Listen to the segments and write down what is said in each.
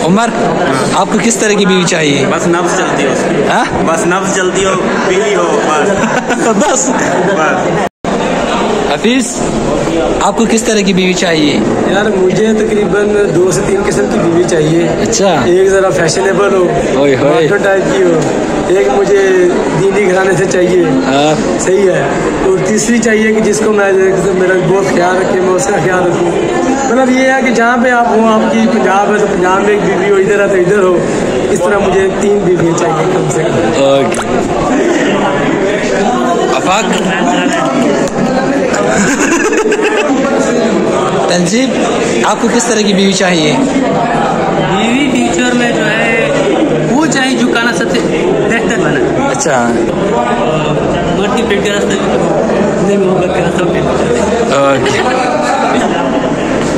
उमर, आपको किस तरह की बीवी चाहिए? बस नफ्स चलती हो उसकी। हाँ? बस नफ्स चलती हो, बीवी हो बस। बस। हफीज, आपको किस तरह की बीवी चाहिए? यार मुझे तकरीबन 2 से 3 किस्म की बीवी चाहिए। अच्छा। एक ज़रा फैशनेबल हो, मॉडर्न टाइप की हो। एक मुझे दीनी घराने से चाहिए। सही है। और तीसरी चाहिए कि जिसको मैं मेरा बहुत ख्याल रखे, मैं उसका ख्याल रखूँ। मतलब ये है कि जहाँ पे आप हो, आपकी पंजाब है तो पंजाब में एक बीवी हो, इधर है तो इधर हो। इस तरह मुझे 3 बीवियाँ चाहिए कम से कम। आफाक, तंजीब, आपको किस तरह की बीवी चाहिए? बीवी फ्यूचर में जो है वो चाहिए जो खाना सबसे बेहतर बना। अच्छा। मर्दी पेट का रास्ता नहीं, मोहब्बत का रास्ता।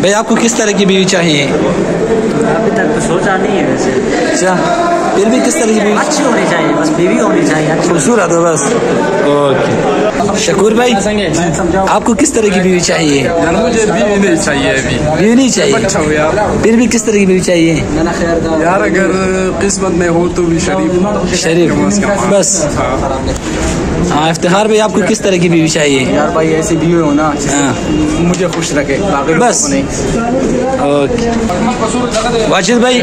भाई, आपको किस तरह की बीवी चाहिए? अभी तक तो सोचा नहीं है वैसे। अच्छा, फिर भी किस तरह की बीवी? अच्छी होनी चाहिए, बस बीवी होनी चाहिए, खूबसूरत हो बस। ओके। शकूर भाई, आपको किस तरह की बीवी चाहिए? यार मुझे बीवी नहीं चाहिए अभी। बीवी नहीं चाहिए? फिर भी किस तरह की बीवी चाहिए? यार अगर किस्मत में हो तो भी शरीफ बस। हाँ, इफ्तिखार भाई, आपको किस तरह की बीवी चाहिए? यार भाई ऐसी बीवी हो ना मुझे खुश रखे, बस। ओके। वाजिद भाई,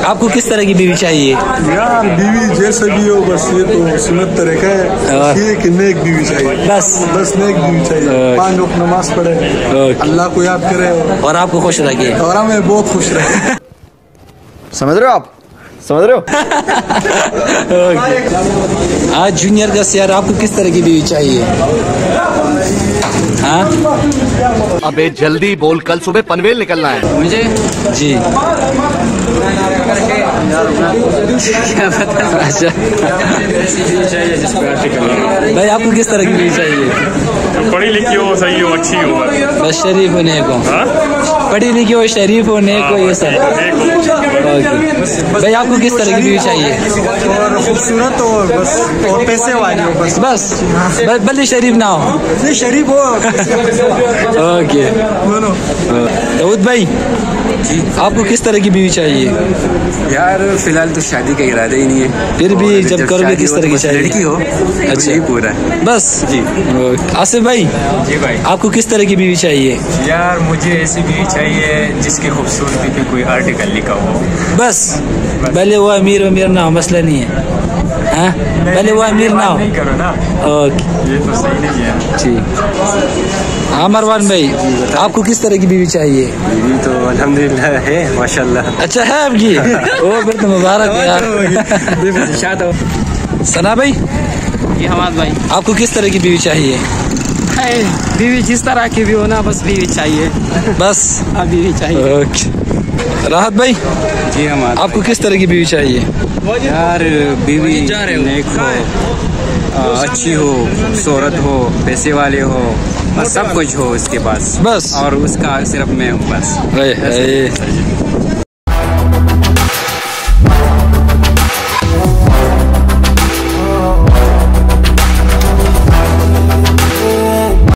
आपको किस तरह की बीवी चाहिए? यार बीवी जैसे भी हो, बस ये तो सुन्नत तरीका है कि नेक बीवी चाहिए। बस नेक बीवी चाहिए, 5 वक्त नमाज पढ़े, अल्लाह को याद करे और आपको खुश रखे और हमें बहुत खुश रखे। समझ रहे हो आप? समझ रहे हो? आज जूनियर का यार, आपको किस तरह की बीवी चाहिए? हाँ? अबे जल्दी बोल, कल सुबह पनवेल निकलना है मुझे। जी। अच्छा। भाई, आपको किस तरह की बीवी चाहिए? पढ़ी लिखी हो, सही हो, अच्छी हो, बस शरीफ होने को। पढ़ी लिखी हो, शरीफ होने को, ये सब। भाई, आपको किस तरह की बीवी चाहिए? और खूबसूरत हो बस, और पैसे वाली हो बस। बस भले शरीफ ना हो, नहीं शरीफ हो। ओके। दाऊद भाई, आपको किस तरह की बीवी चाहिए? यार फिलहाल तो शादी का इरादा ही नहीं है। फिर भी जब करोगे किस तरह की चाहिए? लड़की हो। अच्छा, पूरा बस जी। आसिफ भाई, जी भाई, आपको किस तरह की बीवी चाहिए? यार मुझे ऐसी बीवी चाहिए जिसकी खूबसूरती पे कोई आर्टिकल लिखा हो। बस भले वो अमीर ना हो, मसला नहीं है। हाँ, भले वो अमीर ना हो। नहीं करो ना। ओके, ये तो सही नहीं है। ठीक। हाँ मरवान भाई, आपको किस तरह की बीवी चाहिए? बीवी तो अल्हम्दुलिल्लाह है, माशाल्लाह। अच्छा है आपकी? ओ फिर तो मुबारक यार। सना भाई, ये हमाद भाई, आपको किस तरह की बीवी चाहिए? बीवी जिस तरह की भी हो ना, बस बीवी चाहिए। बस बीवी चाहिए। ओके। राहत भाई, जी हमाद, आपको किस तरह की बीवी चाहिए? यार बीवी नेक हो, अच्छी हो, खूबसूरत हो, पैसे वाले हो, बस सब कुछ हो उसके पास, बस। और उसका सिर्फ मैं हूँ बस।